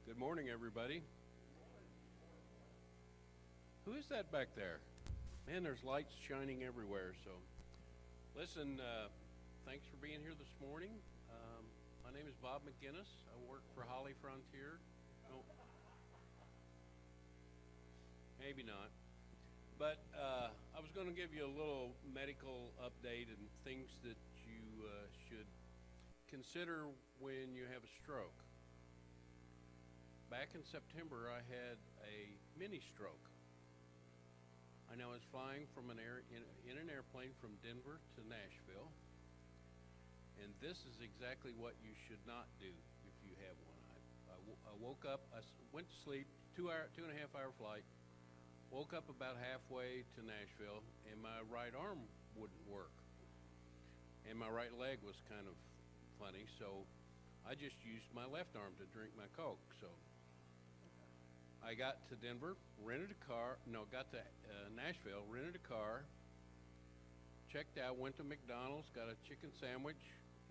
Good morning, everybody. Who is that back there? Man, there's lights shining everywhere. So, listen, thanks for being here this morning. My name is Bob McGinnis. I work for Holly Frontier. No, maybe not. But I was going to give you a little medical update and things that you should consider when you have a stroke. Back in September, I had a mini stroke. I was flying from in an airplane from Denver to Nashville, and this is exactly what you should not do if you have one. I woke up, went to sleep, 2.5 hour flight, woke up about halfway to Nashville, and my right arm wouldn't work, and my right leg was kind of funny, so I just used my left arm to drink my Coke. So I got to Denver, got to Nashville, rented a car, checked out, went to McDonald's, got a chicken sandwich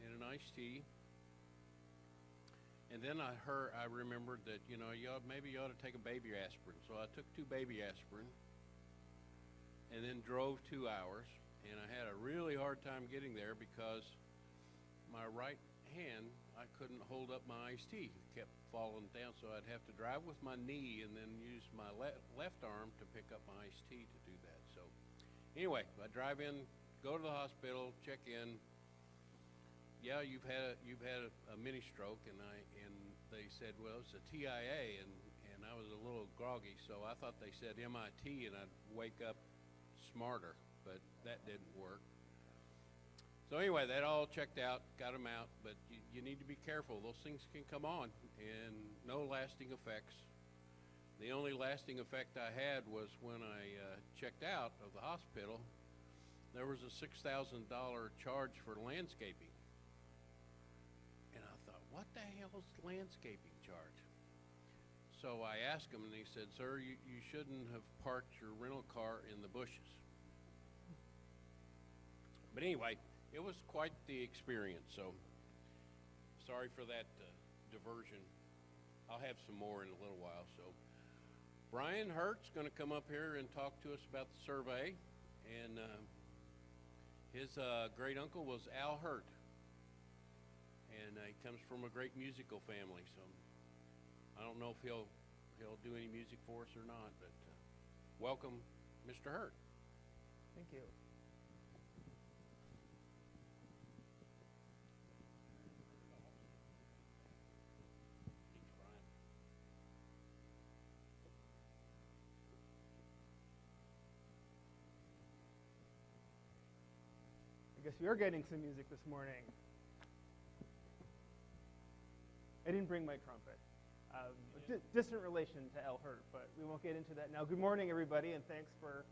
and an iced tea. And then I remembered that, maybe you ought to take a baby aspirin. So I took 2 baby aspirin and then drove 2 hours. And I had a really hard time getting there because my right hand, I couldn't hold up my iced tea. It kept falling down, so I'd have to drive with my knee and then use my left arm to pick up my iced tea to do that. So anyway, I drive in, go to the hospital, check in. Yeah, you've had a mini stroke, and they said, well, it's a TIA, and I was a little groggy, so I thought they said MIT, and I'd wake up smarter, but that didn't work. So anyway, that all checked out, got them out, but you need to be careful. Those things can come on, and no lasting effects. The only lasting effect I had was when I checked out of the hospital, there was a $6,000 charge for landscaping. And I thought, what the hell is landscaping charge? So I asked him, and he said, sir, you shouldn't have parked your rental car in the bushes. But anyway, it was quite the experience, so sorry for that diversion. I'll have some more in a little while. So Brian Hirt's going to come up here and talk to us about the survey, and his great uncle was Al Hirt, and he comes from a great musical family. So I don't know if he'll do any music for us or not, but welcome, Mr. Hirt. Thank you. I guess we are getting some music this morning. I didn't bring my trumpet. Distant relation to Al Hirt, but we won't get into that now. Good morning, everybody, and thanks for...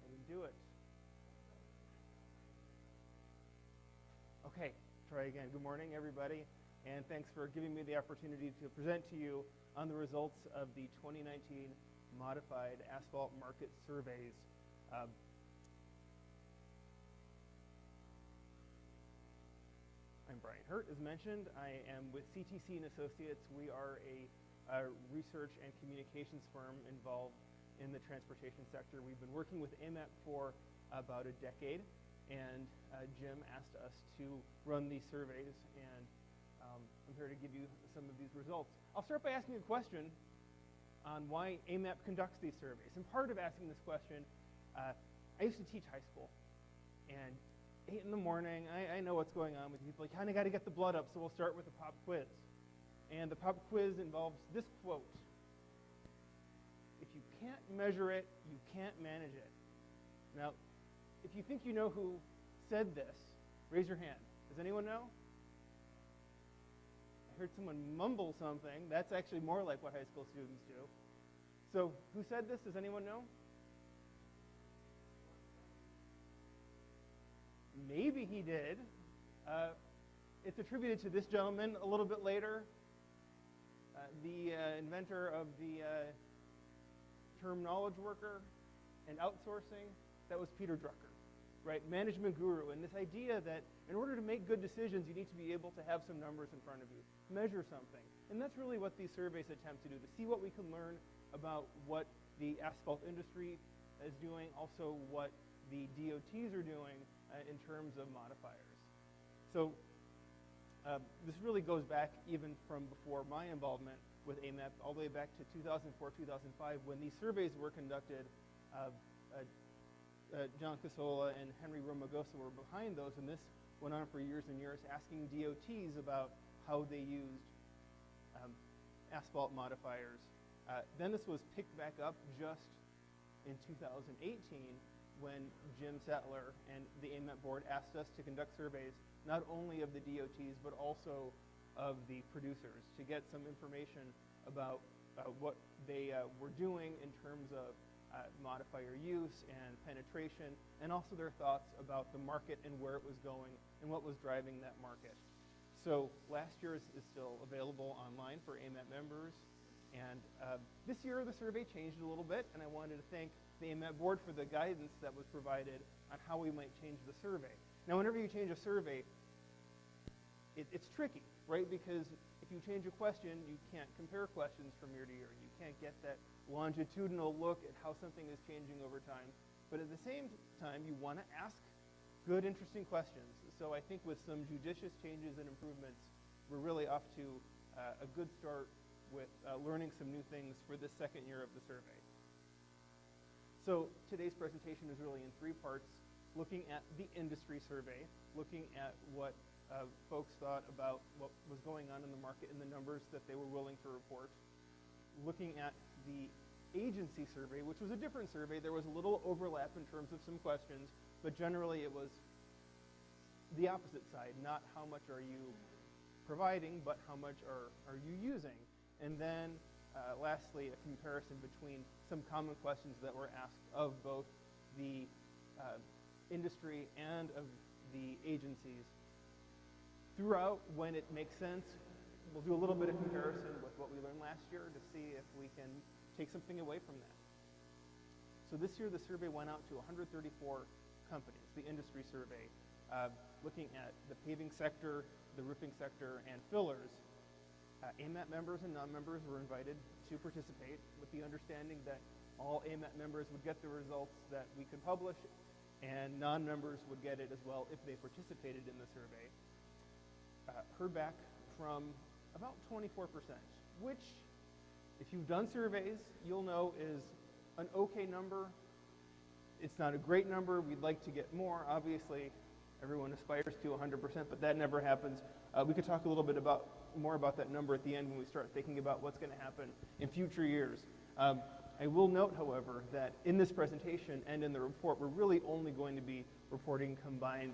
I didn't do it. Okay, try again. Good morning, everybody, and thanks for giving me the opportunity to present to you on the results of the 2019 Modified Asphalt Market Surveys. I'm Brian Hirt, as mentioned. I am with CTC & Associates. We are a research and communications firm involved in the transportation sector. We've been working with AMAP for about a decade, and Jim asked us to run these surveys, and I'm here to give you some of these results. I'll start by asking a question on why AMAP conducts these surveys. And part of asking this question, I used to teach high school, and 8 in the morning, I know what's going on with people. You kind of got to get the blood up, so we'll start with a pop quiz. And the pop quiz involves this quote: if you can't measure it, you can't manage it. Now, if you think you know who said this, raise your hand. Does anyone know? I heard someone mumble something. That's actually more like what high school students do. So who said this? Does anyone know? Maybe he did. It's attributed to this gentleman a little bit later, the inventor of the term knowledge worker and outsourcing. That was Peter Drucker. right? Management guru, and this idea that in order to make good decisions, you need to be able to have some numbers in front of you, measure something. And that's really what these surveys attempt to do, to see what we can learn about what the asphalt industry is doing, also what the DOTs are doing in terms of modifiers. So this really goes back even from before my involvement with AMAP, all the way back to 2004, 2005, when these surveys were conducted. John Casola and Henry Romagosa were behind those, and this went on for years and years, asking DOTs about how they used asphalt modifiers. Then this was picked back up just in 2018 when Jim Sattler and the AMAP board asked us to conduct surveys not only of the DOTs but also of the producers to get some information about what they were doing in terms of modifier use and penetration, and also their thoughts about the market and where it was going and what was driving that market. So last year's is still available online for AMAP members, and this year the survey changed a little bit, and I wanted to thank the AMAP board for the guidance that was provided on how we might change the survey. Now, whenever you change a survey, it's tricky, right? Because if you change a question, you can't compare questions from year to year. You can't get that longitudinal look at how something is changing over time. But at the same time, you want to ask good, interesting questions. So I think with some judicious changes and improvements, we're really off to a good start with learning some new things for this second year of the survey. So today's presentation is really in three parts, looking at the industry survey, looking at what folks thought about what was going on in the market and the numbers that they were willing to report, looking at the agency survey, which was a different survey. There was a little overlap in terms of some questions, but generally it was the opposite side, not how much are you providing, but how much are you using. And then lastly, a comparison between some common questions that were asked of both the industry and of the agencies. Throughout, when it makes sense, we'll do a little bit of comparison with what we learned last year to see if we can take something away from that. So this year, the survey went out to 134 companies, the industry survey, looking at the paving sector, the roofing sector, and fillers. AMAP members and non-members were invited to participate with the understanding that all AMAP members would get the results that we could publish, and non-members would get it as well if they participated in the survey. Heard back from about 24%, which, if you've done surveys, you'll know is an okay number. It's not a great number. We'd like to get more. Obviously, everyone aspires to 100%, but that never happens. We could talk a little bit more about that number at the end when we start thinking about what's going to happen in future years. I will note, however, that in this presentation and in the report, we're really only going to be reporting combined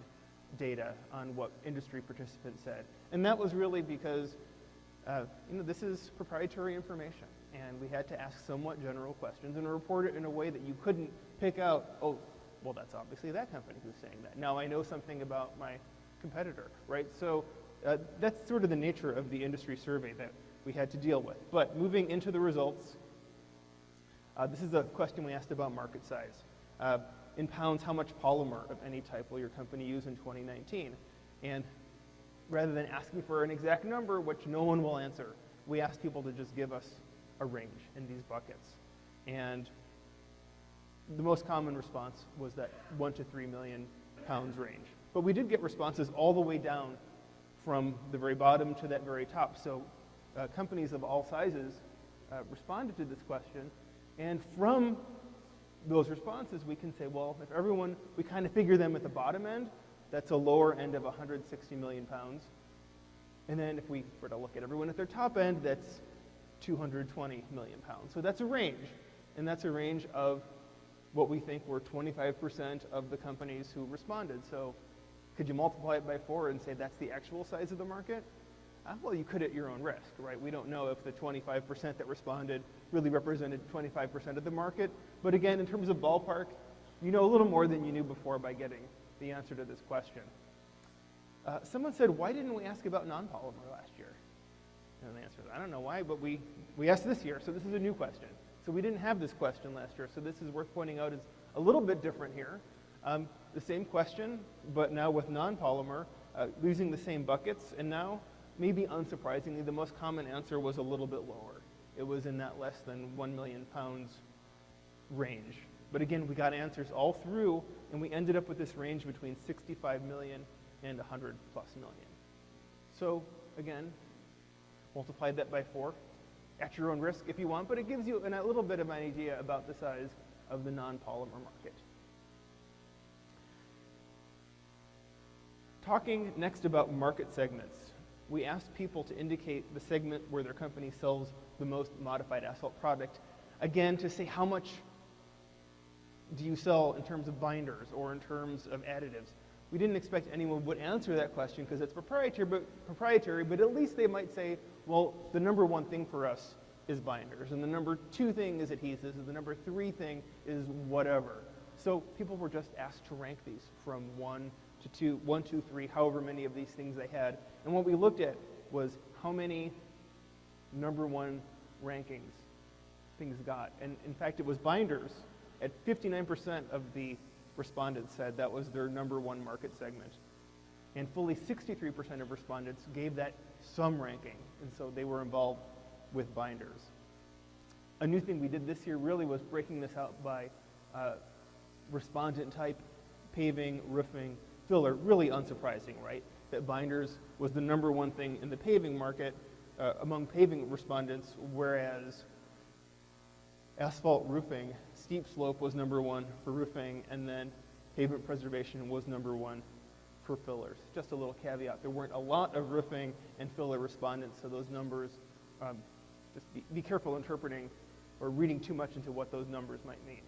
data on what industry participants said. And that was really because this is proprietary information, and we had to ask somewhat general questions and report it in a way that you couldn't pick out, oh, well, that's obviously that company who's saying that. Now I know something about my competitor, right? So that's sort of the nature of the industry survey that we had to deal with. But moving into the results, this is a question we asked about market size. In pounds, how much polymer of any type will your company use in 2019? And rather than asking for an exact number, which no one will answer, we asked people to just give us a range in these buckets. And the most common response was that 1 to 3 million pounds range. But we did get responses all the way down from the very bottom to that very top. So companies of all sizes responded to this question. And from those responses, we can say, well, if everyone, we kind of figure them at the bottom end, that's a lower end of 160 million pounds. And then if we were to look at everyone at their top end, that's 220 million pounds. So that's a range. And that's a range of what we think were 25% of the companies who responded. So could you multiply it by 4 and say that's the actual size of the market? Well, you could at your own risk, right? We don't know if the 25% that responded really represented 25% of the market. But again, in terms of ballpark, you know a little more than you knew before by getting the answer to this question. Someone said, why didn't we ask about non-polymer last year? And the answer is, I don't know why, but we asked this year, so this is a new question. So we didn't have this question last year, so this is worth pointing out as a little bit different here. the same question, but now with non-polymer, using the same buckets, and now, maybe unsurprisingly, the most common answer was a little bit lower. It was in that less than 1 million pounds range. But again, we got answers all through, and we ended up with this range between 65 million and 100 plus million. So again, multiply that by 4 at your own risk if you want, but it gives you a little bit of an idea about the size of the non-polymer market. Talking next about market segments, we asked people to indicate the segment where their company sells the most modified asphalt product. Again, to say how much do you sell in terms of binders or in terms of additives. We didn't expect anyone would answer that question because it's proprietary, but at least they might say, well, the number 1 thing for us is binders, and the number 2 thing is adhesives, and the number 3 thing is whatever. So people were just asked to rank these from 1 to 2, 1, 2, 3, however many of these things they had. And what we looked at was how many number 1 rankings things got. And in fact, it was binders. At 59% of the respondents said that was their number 1 market segment. And fully 63% of respondents gave that some ranking, and so they were involved with binders. A new thing we did this year really was breaking this out by respondent type, paving, roofing, filler. Really unsurprising, right? That binders was the number 1 thing in the paving market among paving respondents, whereas asphalt roofing, steep slope was number 1 for roofing, and then pavement preservation was number 1 for fillers. Just a little caveat, there weren't a lot of roofing and filler respondents, so those numbers, just be careful interpreting or reading too much into what those numbers might mean.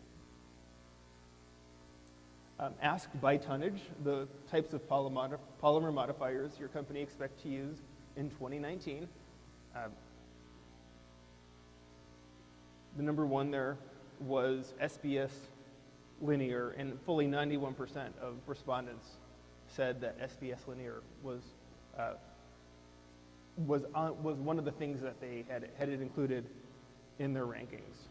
Asked by tonnage the types of polymer modifiers your company expects to use in 2019. The number 1 there was SBS linear, and fully 91% of respondents said that SBS linear was one of the things that they had it included in their rankings.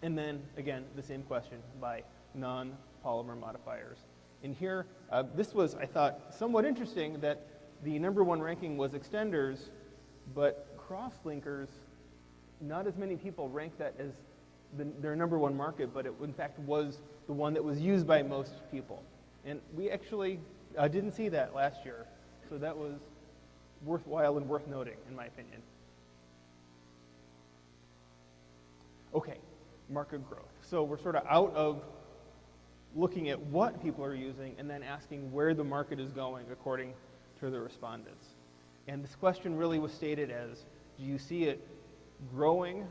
And then, again, the same question by non-polymer modifiers. And here, this was, I thought, somewhat interesting that the number 1 ranking was extenders, but cross-linkers, not as many people ranked that as their number 1 market, but it in fact was the one that was used by most people. And we actually didn't see that last year, so that was worthwhile and worth noting, in my opinion. Okay, market growth. So we're sort of out of looking at what people are using and then asking where the market is going according to the respondents. And this question really was stated as, do you see it growing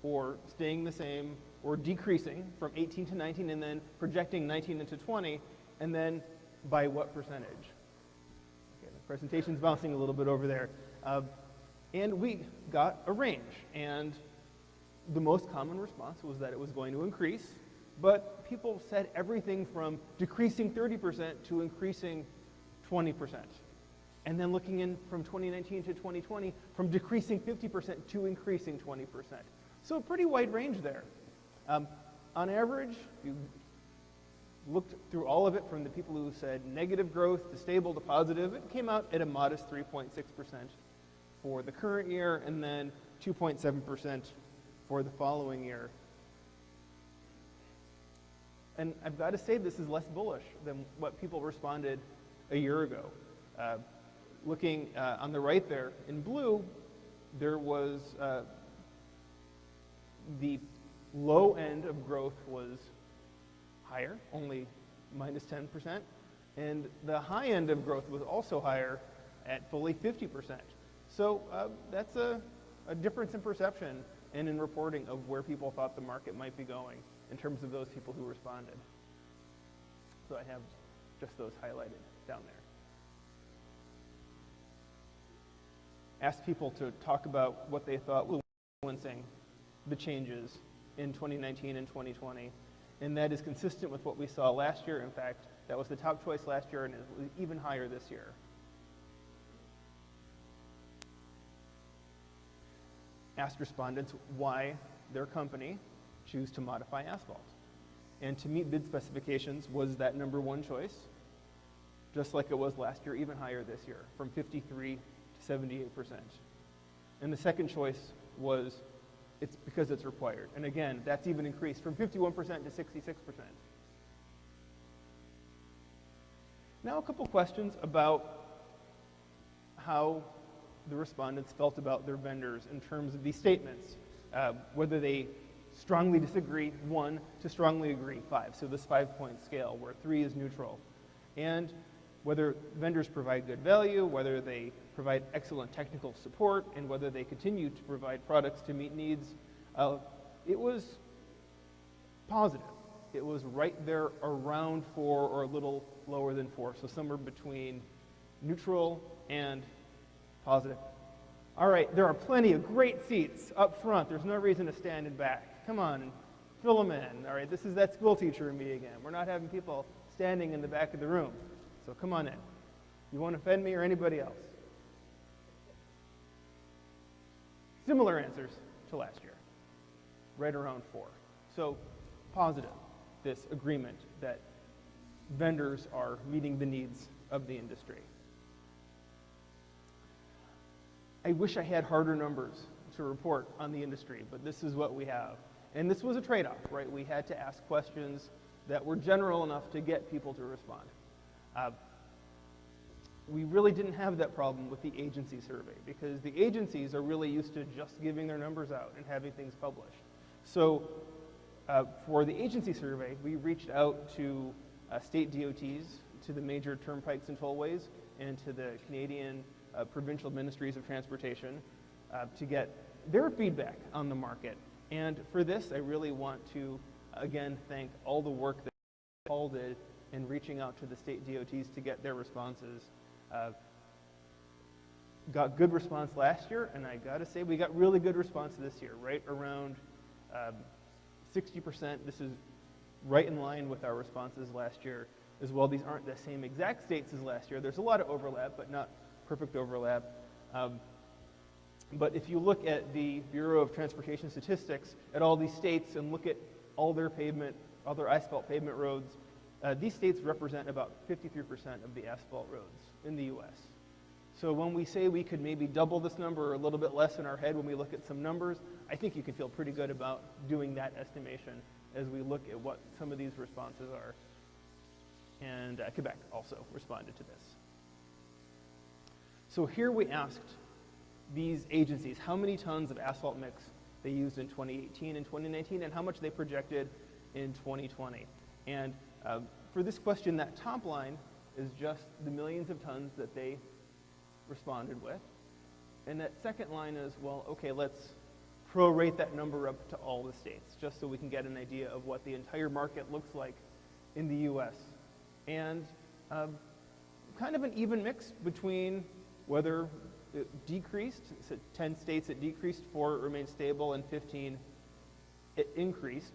or staying the same or decreasing from 18 to 19 and then projecting 19 into 20, and then by what percentage? Okay, the presentation's bouncing a little bit over there. And we got a range, and the most common response was that it was going to increase, but people said everything from decreasing 30% to increasing 20%. And then looking in from 2019 to 2020, from decreasing 50% to increasing 20%. So a pretty wide range there. On average, you looked through all of it from the people who said negative growth to stable to positive. It came out at a modest 3.6% for the current year, and then 2.7% for the following year. And I've got to say, this is less bullish than what people responded a year ago. Looking on the right there in blue, there was the low end of growth was higher, only minus 10%, and the high end of growth was also higher at fully 50%. So that's a difference in perception and in reporting of where people thought the market might be going in terms of those people who responded. So I have just those highlighted down there. Asked people to talk about what they thought was influencing the changes in 2019 and 2020, and that is consistent with what we saw last year. In fact, that was the top choice last year, and it was even higher this year. Asked respondents why their company choose to modify asphalt. and to meet bid specifications was that number one choice, just like it was last year, even higher this year, from 53 to 78%. And the second choice was it's because it's required. And again, that's even increased from 51% to 66%. Now a couple questions about how the respondents felt about their vendors in terms of these statements, whether they strongly disagree, 1, to strongly agree, 5. So this 5-point scale where 3 is neutral. And whether vendors provide good value, whether they provide excellent technical support, and whether they continue to provide products to meet needs. It was positive. It was right there around 4 or a little lower than 4, so somewhere between neutral and positive. All right, there are plenty of great seats up front. There's no reason to stand in back. Come on, fill them in. All right, this is that school teacher in me again. We're not having people standing in the back of the room. So come on in. You won't offend me or anybody else. Similar answers to last year, right around 4. So positive, this agreement that vendors are meeting the needs of the industry. I wish I had harder numbers to report on the industry, but this is what we have. And this was a trade-off, right? We had to ask questions that were general enough to get people to respond. We really didn't have that problem with the agency survey because the agencies are really used to just giving their numbers out and having things published. So for the agency survey, we reached out to state DOTs, to the major turnpikes and tollways, and to the Canadian provincial ministries of transportation to get their feedback on the market. And for this, I really want to, again, thank all the work that Paul did in reaching out to the state DOTs to get their responses. Got good response last year, and I gotta say we got really good response this year, right around 60%. This is right in line with our responses last year as well. These aren't the same exact states as last year. There's a lot of overlap, but not perfect overlap. But if you look at the Bureau of Transportation Statistics at all these states and look at all their pavement, all their asphalt pavement roads, these states represent about 53% of the asphalt roads in the U.S. So when we say we could maybe double this number or a little bit less in our head when we look at some numbers, I think you can feel pretty good about doing that estimation as we look at what some of these responses are. And Quebec also responded to this. So here we asked these agencies how many tons of asphalt mix they used in 2018 and 2019 and how much they projected in 2020. And for this question, that top line is just the millions of tons that they responded with. And that second line is, well, okay, let's prorate that number up to all the states, just so we can get an idea of what the entire market looks like in the US. And kind of an even mix between whether it decreased, so 10 states it decreased, 4 it remained stable, and 15 it increased.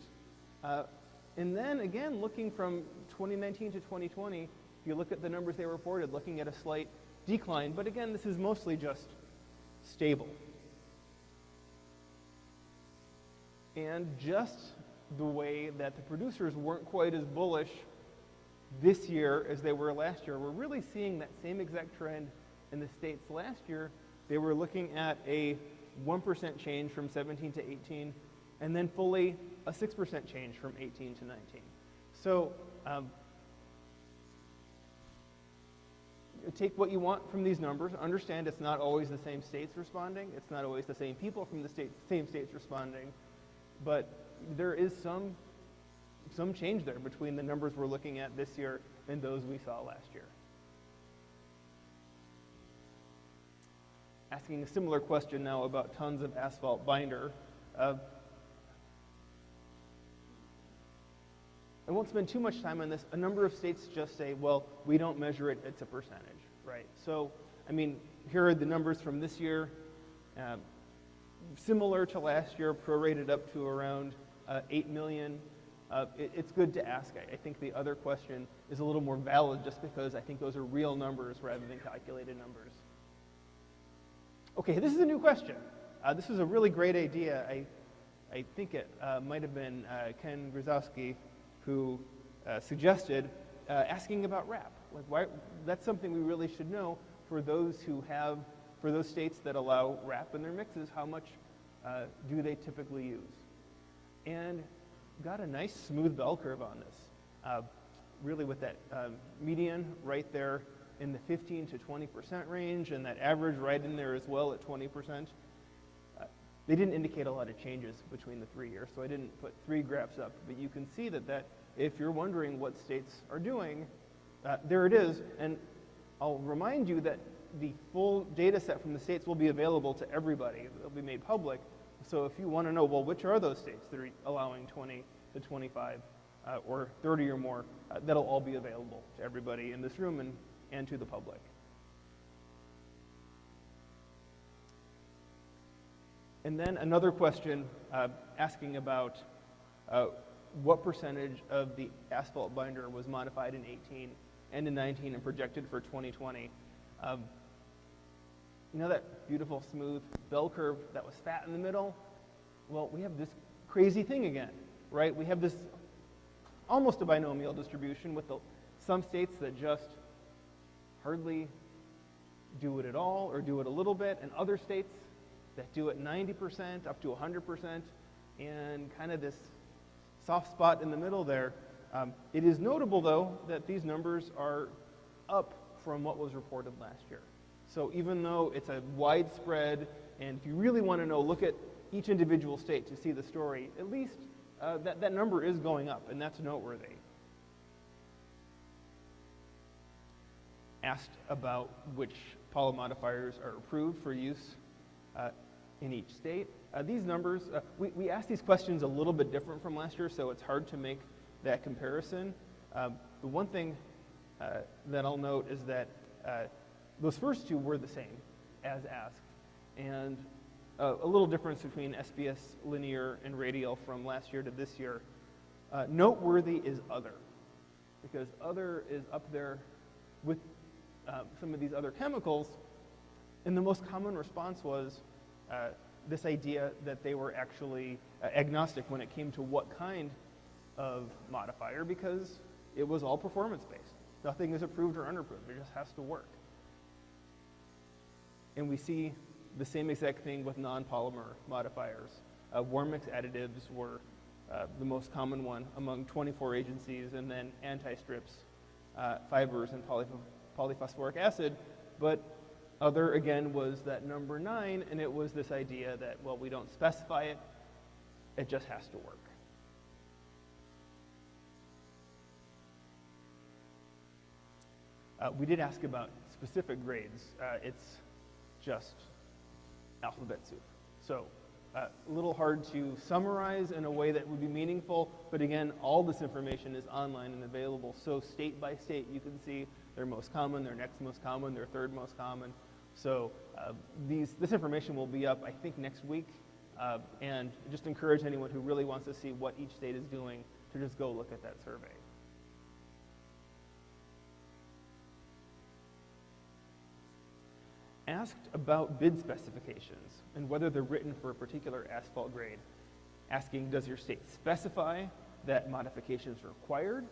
And then again, looking from 2019 to 2020, if you look at the numbers they reported, looking at a slight decline, but again, this is mostly just stable. And just the way that the producers weren't quite as bullish this year as they were last year, we're really seeing that same exact trend in the states last year. They were looking at a 1% change from 17 to 18, and then fully a 6% change from 18 to 19. So take what you want from these numbers. Understand it's not always the same states responding. It's not always the same people from the same states responding. But there is some change there between the numbers we're looking at this year and those we saw last year. Asking a similar question now about tons of asphalt binder. I won't spend too much time on this. A number of states just say, well, we don't measure it, it's a percentage, right? So, I mean, here are the numbers from this year. Similar to last year, prorated up to around 8 million. It's good to ask. I think the other question is a little more valid just because I think those are real numbers rather than calculated numbers. Okay, this is a new question. This is a really great idea. I think it might have been Ken Grzowski who suggested asking about RAP. Like, why? That's something we really should know for those states that allow RAP in their mixes. How much do they typically use? And got a nice smooth bell curve on this. Really with that median right there in the 15 to 20% range, and that average right in there as well at 20%. They didn't indicate a lot of changes between the 3 years, so I didn't put 3 graphs up. But you can see that if you're wondering what states are doing, there it is. And I'll remind you that the full data set from the states will be available to everybody. It'll be made public. So if you want to know, well, which are those states that are allowing 20 to 25 or 30 or more, that'll all be available to everybody in this room and to the public. And then another question asking about what percentage of the asphalt binder was modified in 18 and in 19 and projected for 2020. You know that beautiful smooth bell curve that was fat in the middle? Well, we have this crazy thing again, right? We have this almost a binomial distribution with some states that just hardly do it at all or do it a little bit, and other states that do it 90% up to 100%, and kind of this soft spot in the middle there. It is notable, though, that these numbers are up from what was reported last year. So even though it's a widespread, and if you really want to know, look at each individual state to see the story, at least that number is going up, and that's noteworthy. Asked about which polymodifiers are approved for use in each state. These numbers, we asked these questions a little bit different from last year, so it's hard to make that comparison. The one thing that I'll note is that those first two were the same as asked, and a little difference between SBS linear and radial from last year to this year. Noteworthy is other, because other is up there with some of these other chemicals, and the most common response was this idea that they were actually agnostic when it came to what kind of modifier, because it was all performance-based. Nothing is approved or unapproved. It just has to work. And we see the same exact thing with non-polymer modifiers. Warm mix additives were the most common one among 24 agencies, and then anti-strips, fibers, and polyphosphoric acid. But other, again, was that number 9, and it was this idea that, well, we don't specify it, it just has to work. We did ask about specific grades. It's just alphabet soup. So a little hard to summarize in a way that would be meaningful, but again, all this information is online and available. So state by state, you can see their most common, their next most common, their third most common. So this information will be up, I think, next week. And just encourage anyone who really wants to see what each state is doing to just go look at that survey. Asked about bid specifications and whether they're written for a particular asphalt grade. Asking, does your state specify that modifications are required?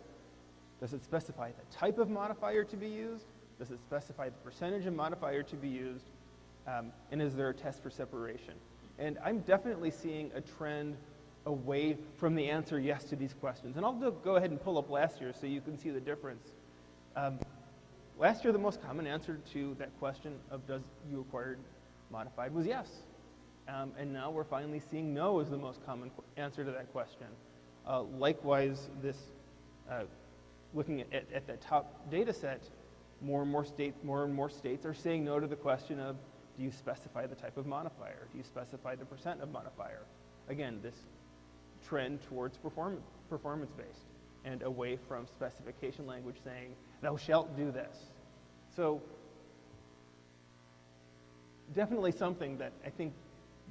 Does it specify the type of modifier to be used? Does it specify the percentage of modifier to be used? And is there a test for separation? And I'm definitely seeing a trend away from the answer yes to these questions. And I'll go ahead and pull up last year so you can see the difference. Last year, the most common answer to that question of does you required modified was yes. And now we're finally seeing no as the most common answer to that question. Likewise, this looking at the top data set, more and more states are saying no to the question of do you specify the type of modifier? Do you specify the percent of modifier? Again, this trend towards performance-based and away from specification language saying, thou shalt do this. So definitely something that I think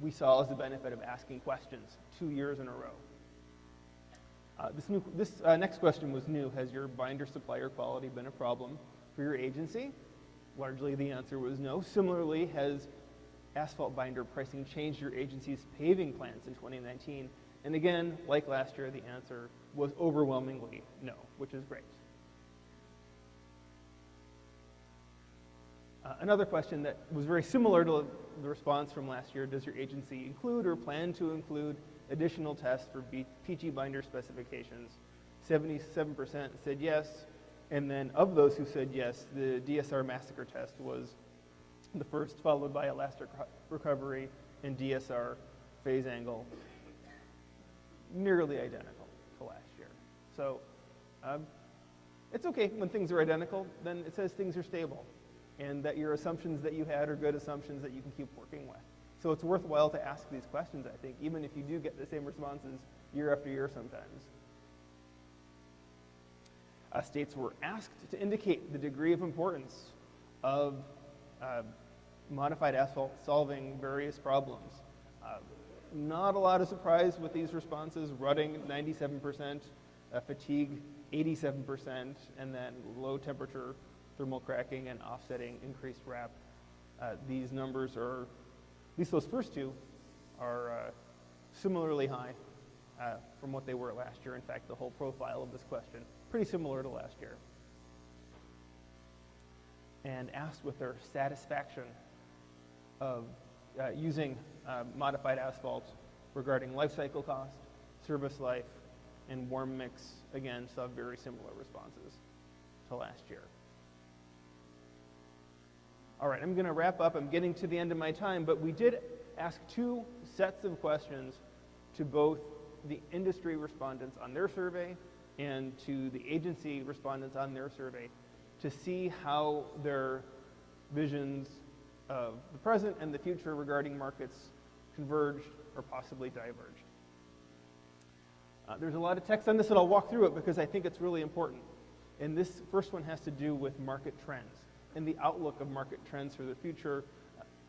we saw as the benefit of asking questions 2 years in a row. This next question was new. Has your binder supplier quality been a problem for your agency? Largely the answer was no. Similarly, has asphalt binder pricing changed your agency's paving plans in 2019 And again, like last year, the answer was overwhelmingly no, which is great. Another question that was very similar to the response from last year: does your agency include or plan to include additional tests for PG binder specifications? 77% said yes, and then of those who said yes, the DSR massacre test was the first, followed by elastic recovery and DSR phase angle, nearly identical to last year. So it's okay when things are identical, then it says things are stable, and that your assumptions that you had are good assumptions that you can keep working with. So it's worthwhile to ask these questions, I think, even if you do get the same responses year after year sometimes. States were asked to indicate the degree of importance of modified asphalt solving various problems. Not a lot of surprise with these responses: rutting 97%, fatigue 87%, and then low temperature thermal cracking and offsetting increased wrap. These numbers are, at least those first two, are similarly high from what they were last year. In fact, the whole profile of this question, pretty similar to last year. And asked with their satisfaction of using modified asphalt regarding life cycle cost, service life, and warm mix, again, saw very similar responses to last year. All right, I'm going to wrap up. I'm getting to the end of my time, but we did ask two sets of questions to both the industry respondents on their survey and to the agency respondents on their survey to see how their visions of the present and the future regarding markets converged or possibly diverged. There's a lot of text on this, and I'll walk through it because I think it's really important. And this first one has to do with market trends and the outlook of market trends for the future,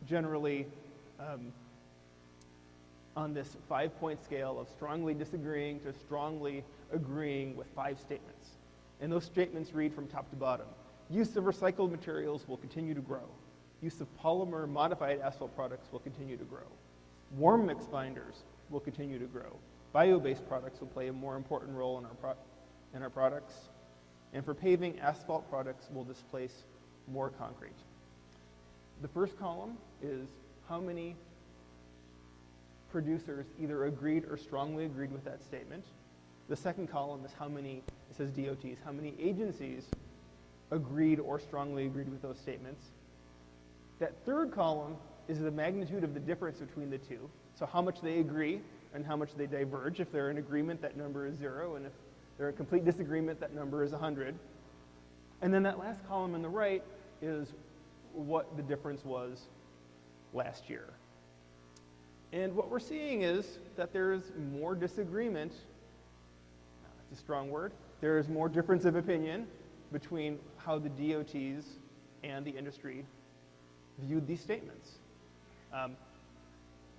generally on this 5-point scale of strongly disagreeing to strongly agreeing with 5 statements. And those statements read from top to bottom. Use of recycled materials will continue to grow. Use of polymer modified asphalt products will continue to grow. Warm mix binders will continue to grow. Bio-based products will play a more important role in our products. And for paving, asphalt products will displace more concrete. The first column is how many producers either agreed or strongly agreed with that statement. The second column is how many, it says DOTs, how many agencies agreed or strongly agreed with those statements. That third column is the magnitude of the difference between the two. So how much they agree and how much they diverge. If they're in agreement, that number is 0, and if they're in complete disagreement, that number is 100. And then that last column on the right is what the difference was last year. And what we're seeing is that there is more disagreement, that's a strong word, there is more difference of opinion between how the DOTs and the industry viewed these statements.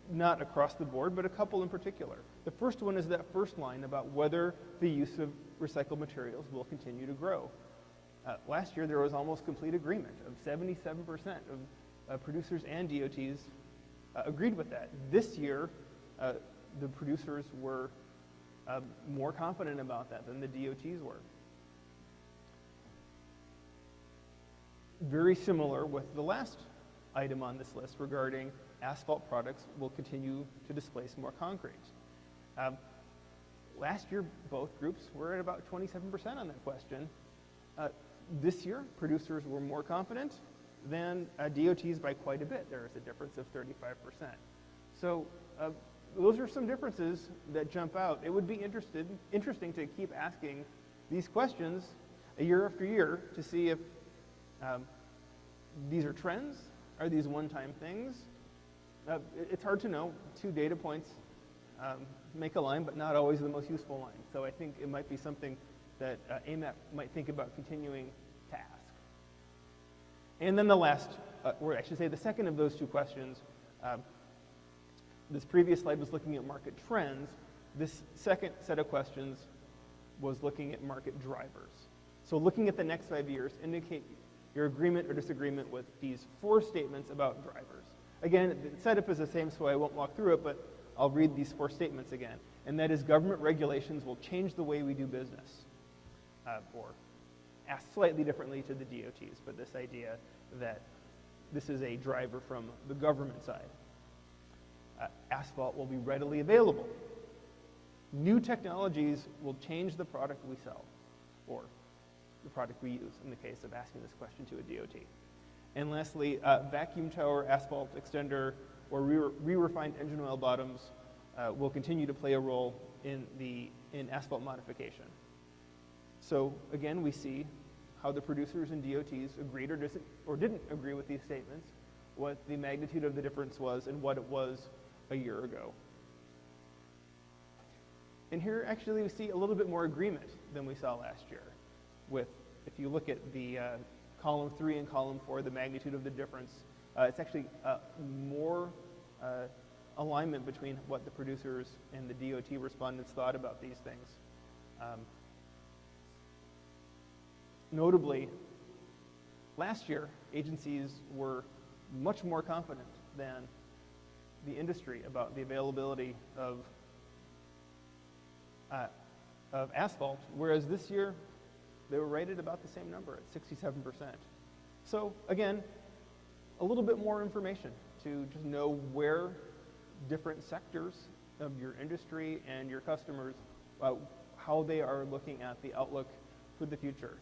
Not across the board, but a couple in particular. The first one is that first line about whether the use of recycled materials will continue to grow. Last year, there was almost complete agreement of 77% of producers and DOTs agreed with that. This year, the producers were more confident about that than the DOTs were. Very similar with the last item on this list regarding asphalt products will continue to displace more concrete. Last year, both groups were at about 27% on that question. This year, producers were more confident than DOTs by quite a bit. There is a difference of 35%. So those are some differences that jump out. It would be interesting to keep asking these questions year after year to see if these are trends. Are these one-time things? It's hard to know. 2 data points make a line, but not always the most useful line. So I think it might be something that AMAP might think about continuing to ask. And then the last, or I should say the second of those 2 questions, this previous slide was looking at market trends. This second set of questions was looking at market drivers. So looking at the next 5 years, indicate your agreement or disagreement with these 4 statements about drivers. Again, the setup is the same, so I won't walk through it, but I'll read these 4 statements again, and that is government regulations will change the way we do business, or asked slightly differently to the DOTs, but this idea that this is a driver from the government side. Asphalt will be readily available. New technologies will change the product we sell, or the product we use, in the case of asking this question to a DOT. And lastly, vacuum tower, asphalt extender, or re-refined engine oil bottoms will continue to play a role in asphalt modification. So again, we see how the producers and DOTs agreed or didn't agree with these statements, what the magnitude of the difference was, and what it was a year ago. And here, actually, we see a little bit more agreement than we saw last year. With, if you look at the column 3 and column 4, the magnitude of the difference, it's actually more alignment between what the producers and the DOT respondents thought about these things. Notably, last year, agencies were much more confident than the industry about the availability of asphalt, whereas this year, they were rated about the same number at 67%. So again, a little bit more information to just know where different sectors of your industry and your customers, how they are looking at the outlook for the future.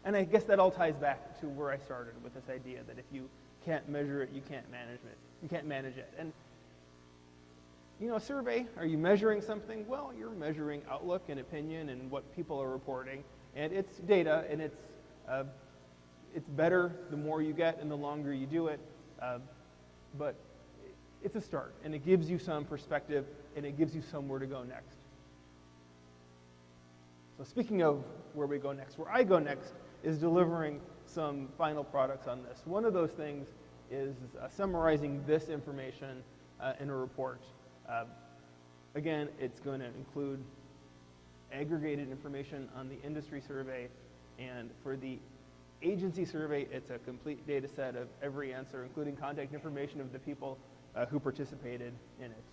And I guess that all ties back to where I started with this idea that if you can't measure it, you can't manage it. You can't manage it. And you know, a survey, are you measuring something? Well, you're measuring outlook and opinion and what people are reporting, and it's data, and it's better the more you get and the longer you do it, but it's a start, and it gives you some perspective, and it gives you somewhere to go next. So speaking of where we go next, where I go next is delivering some final products on this. One of those things is summarizing this information in a report. Again, it's going to include aggregated information on the industry survey, and for the agency survey, it's a complete data set of every answer, including contact information of the people who participated in it.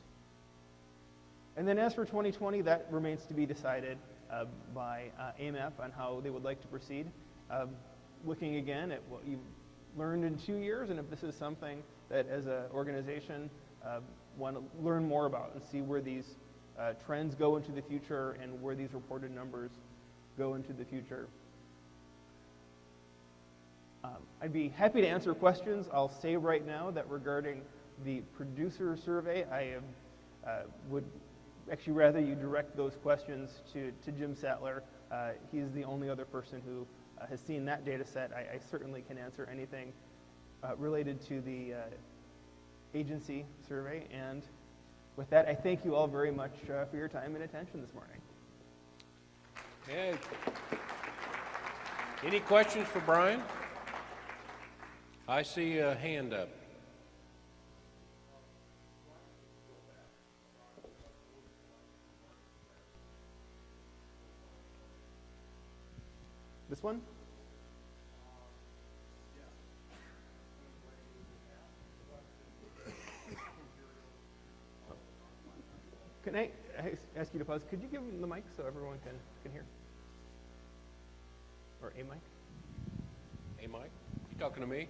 And then as for 2020, that remains to be decided by AMAP on how they would like to proceed. Looking again at what you've learned in 2 years, and if this is something that as an organization want to learn more about and see where these trends go into the future and where these reported numbers go into the future. I'd be happy to answer questions. I'll say right now that regarding the producer survey, I would actually rather you direct those questions to Jim Sattler. He's the only other person who has seen that data set. I certainly can answer anything related to the agency survey. And with that, I thank you all very much for your time and attention this morning. Okay. Any questions for Brian? I see a hand up. This one? Can I ask you to pause? Could you give him the mic so everyone can hear? Or a mic? Hey, Mike, you talking to me?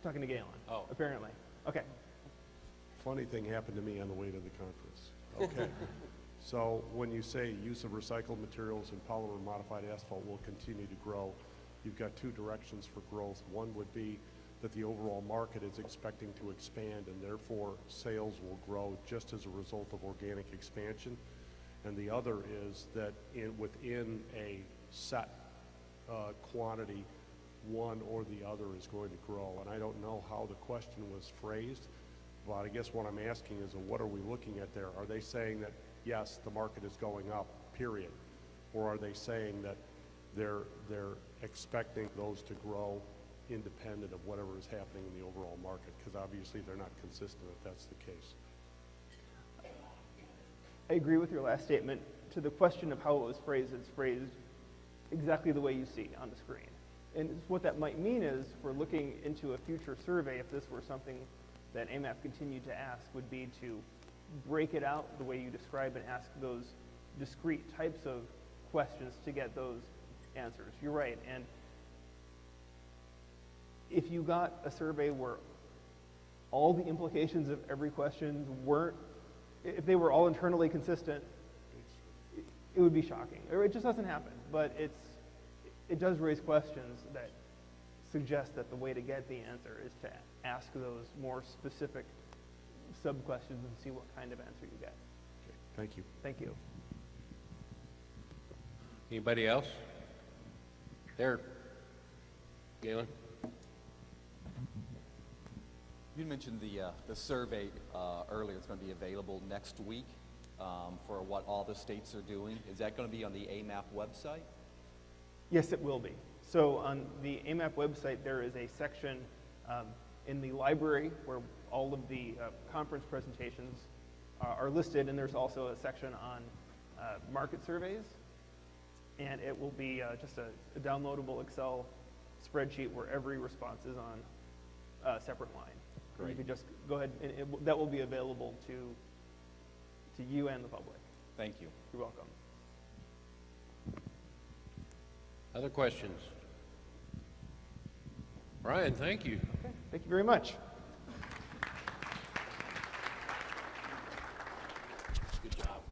Talking to Galen. Oh. Apparently. Okay. Funny thing happened to me on the way to the conference. Okay. So when you say use of recycled materials and polymer modified asphalt will continue to grow, you've got 2 directions for growth. One would be that the overall market is expecting to expand, and therefore sales will grow just as a result of organic expansion. And the other is that within a set quantity, one or the other is going to grow. And I don't know how the question was phrased, but I guess what I'm asking is, what are we looking at there? Are they saying that, yes, the market is going up, period? Or are they saying that they're expecting those to grow independent of whatever is happening in the overall market? Because obviously they're not consistent if that's the case. I agree with your last statement. To the question of how it was phrased, it's phrased exactly the way you see on the screen. And what that might mean is, if we're looking into a future survey, if this were something that AMAP continued to ask would be to break it out the way you describe and ask those discrete types of questions to get those answers. You're right. And if you got a survey where all the implications of every question weren't, if they were all internally consistent, it would be shocking. Or it just doesn't happen. But it does raise questions that suggest that the way to get the answer is to ask those more specific sub-questions and see what kind of answer you get. Okay, thank you. Thank you. Anybody else? There, Galen. You mentioned the survey earlier. It's going to be available next week for what all the states are doing. Is that going to be on the AMAP website? Yes, it will be. So on the AMAP website, there is a section in the library where all of the conference presentations are listed, and there's also a section on market surveys. And it will be just a downloadable Excel spreadsheet where every response is on a separate line. Great. You could just go ahead, and that will be available to you and the public. Thank you. You're welcome. Other questions? Brian, thank you. Okay, thank you very much.